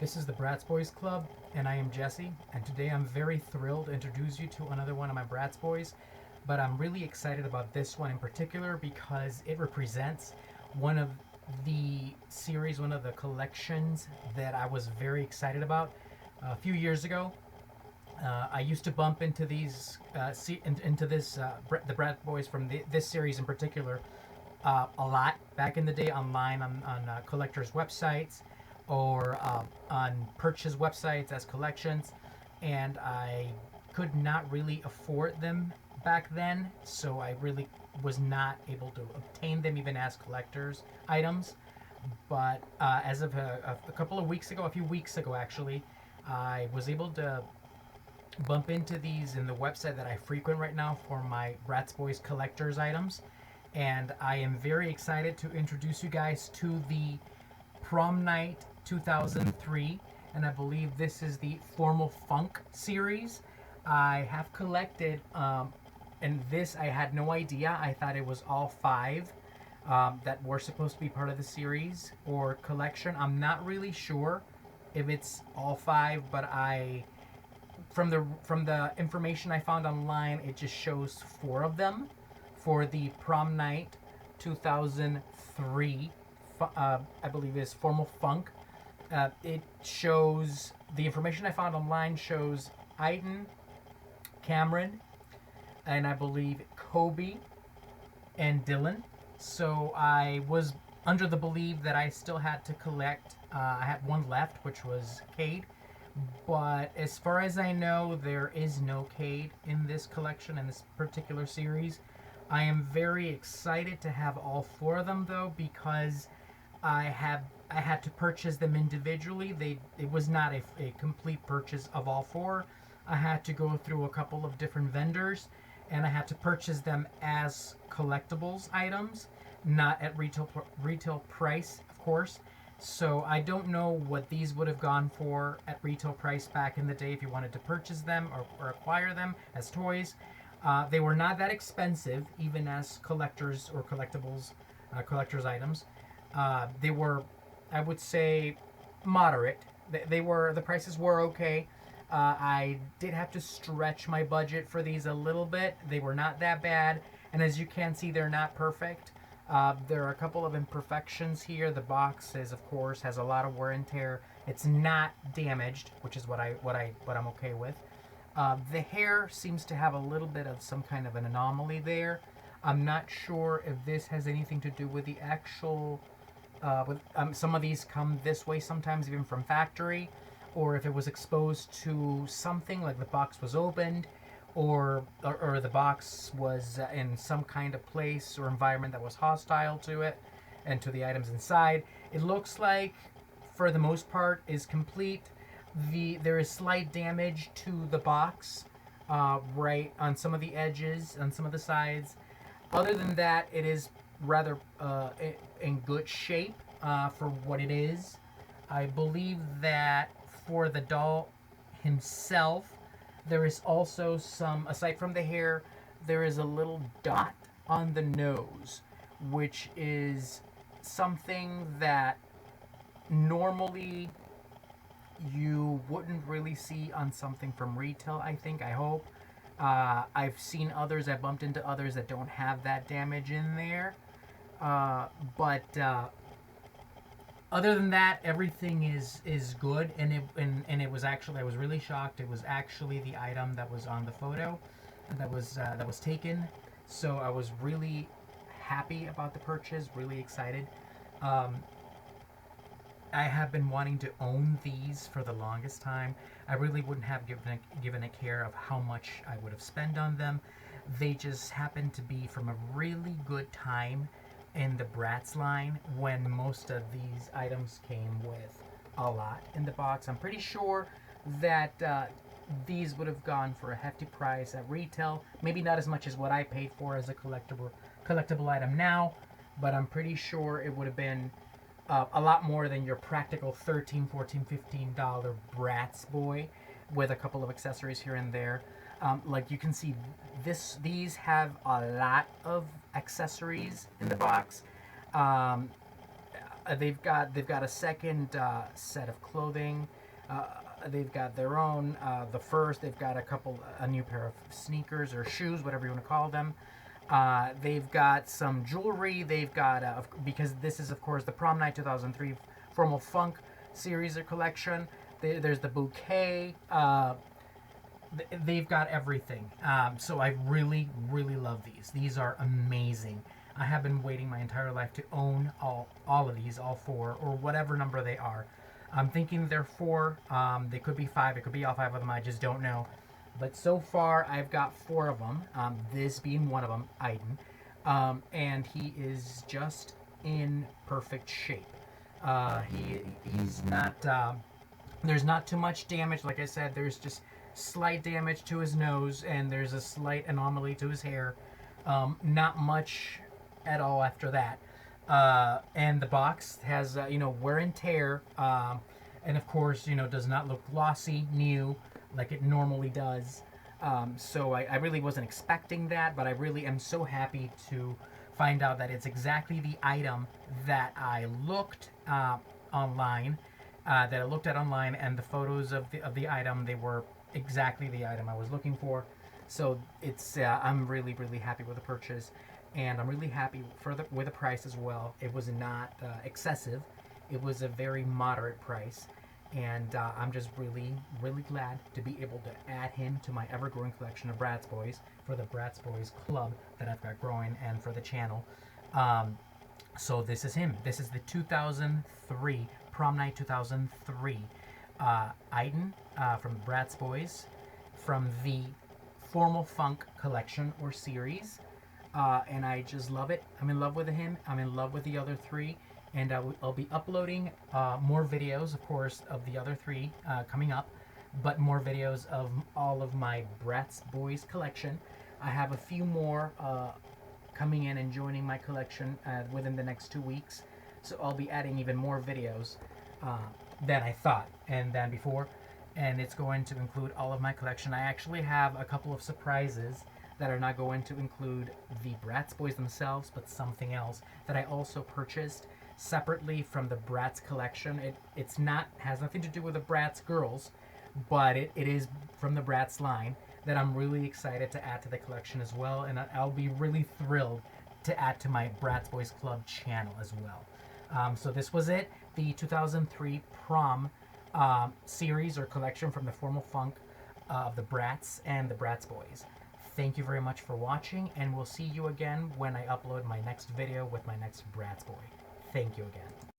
This is the Bratz Boyz Club, and I am Jesse. And today I'm very thrilled to introduce you to another one of my Bratz Boys. But I'm really excited about this one in particular because it represents one of the series, one of the collections that I was very excited about. A few years ago, I used to bump into these, into this, the Bratz Boys from this series in particular, a lot back in the day online on collectors' websites or on purchase websites as collections, and I could not really afford them back then, so I really was not able to obtain them even as collectors items. But as of a couple of weeks ago, a few weeks ago actually, I was able to bump into these in the website that I frequent right now for my Bratz Boys collectors items. And I am very excited to introduce you guys to the Prom Night 2003, and I believe this is the Formal Funk series. I have collected, and this I had no idea. I thought it was all five that were supposed to be part of the series or collection. I'm not really sure if it's all five, but from the information I found online, it just shows four of them for the Prom Night 2003. I believe is Formal Funk. It shows, the information I found online shows Eitan, Cameron, and I believe Kobe and Dylan. So I was under the belief that I still had to collect. I had one left, which was Cade. But as far as I know, there is no Cade in this collection, in this particular series. I am very excited to have all four of them, though, because I had to purchase them individually. It was not a complete purchase of all four. I had to go through a couple of different vendors, and I had to purchase them as collectibles items, not at retail price, of course. So I don't know what these would have gone for at retail price back in the day if you wanted to purchase them or acquire them as toys. They were not that expensive, even as collectors or collectors items. They were, I would say, moderate. The prices were okay. I did have to stretch my budget for these a little bit. They were not that bad, and as you can see, they're not perfect. There are a couple of imperfections here. The box of course, has a lot of wear and tear. It's not damaged, which is what I'm okay with. The hair seems to have a little bit of some kind of an anomaly there. I'm not sure if this has anything to do with the actual. Some of these come this way sometimes, even from factory, or if it was exposed to something, like the box was opened, or the box was in some kind of place or environment that was hostile to it and to the items inside. It looks like, for the most part, is complete. There is slight damage to the box, right on some of the edges, on some of the sides. Other than that, it is rather in good shape for what it is. I believe that for the doll himself, there is also some, aside from the hair, there is a little dot on the nose, which is something that normally you wouldn't really see on something from retail, I hope. I've seen others, I bumped into others that don't have that damage in there. But other than that, everything is good, and it was actually, I was really shocked. It was actually the item that was on the photo that was taken. So I was really happy about the purchase, really excited. I have been wanting to own these for the longest time. I really wouldn't have given a care of how much I would have spent on them. They just happened to be from a really good time in the Bratz line when most of these items came with a lot in the box. I'm pretty sure that these would have gone for a hefty price at retail. Maybe not as much as what I paid for as a collectible item now, but I'm pretty sure it would have been a lot more than your practical $13, $14, $15 Bratz Boy with a couple of accessories here and there. Like you can see, these have a lot of accessories in the box. they've got a second set of clothing. They've got their own. The first, they've got a new pair of sneakers or shoes, whatever you want to call them. They've got some jewelry. They've got because this is of course the Prom Night 2003 Formal Funk series or collection. There's the bouquet. They've got everything. So I really, really love these. These are amazing. I have been waiting my entire life to own all of these, all four, or whatever number they are. I'm thinking they're four. They could be five. It could be all five of them. I just don't know. But so far, I've got four of them. This being one of them, Eitan. And he is just in perfect shape. He's not... there's not too much damage. Like I said, there's just slight damage to his nose, and there's a slight anomaly to his hair. Not much at all after that. And the box has, wear and tear. And of course, does not look glossy, new, like it normally does. So I really wasn't expecting that, but I really am so happy to find out that it's exactly the item that I looked online, and the photos of the item, they were exactly the item I was looking for. So it's I'm really, really happy with the purchase, and I'm really happy with the price as well. It was not excessive. It was a very moderate price. And I'm just really, really glad to be able to add him to my ever-growing collection of Bratz Boyz for the Bratz Boyz Club that I've got growing, and for the channel. So this is him. This is the 2003, Prom Night 2003. Eitan from Bratz Boyz from the Formal Funk collection or series. And I just love it. I'm in love with him. I'm in love with the other three. And I'll be uploading more videos, of course, of the other three coming up, but more videos of all of my Bratz Boyz collection. I have a few more coming in and joining my collection within the next 2 weeks, so I'll be adding even more videos than I thought and than before, and it's going to include all of my collection. I actually have a couple of surprises that are not going to include the Bratz Boyz themselves, but something else that I also purchased separately from the Bratz collection. It's not, has nothing to do with the Bratz girls, but it is from the Bratz line that I'm really excited to add to the collection as well, and I'll be really thrilled to add to my Bratz Boyz Club channel as well. So this was it, the 2003 Prom series or collection from the Formal Funk of the Bratz and the Bratz Boyz. Thank you very much for watching, and we'll see you again when I upload my next video with my next Bratz Boy. Thank you again.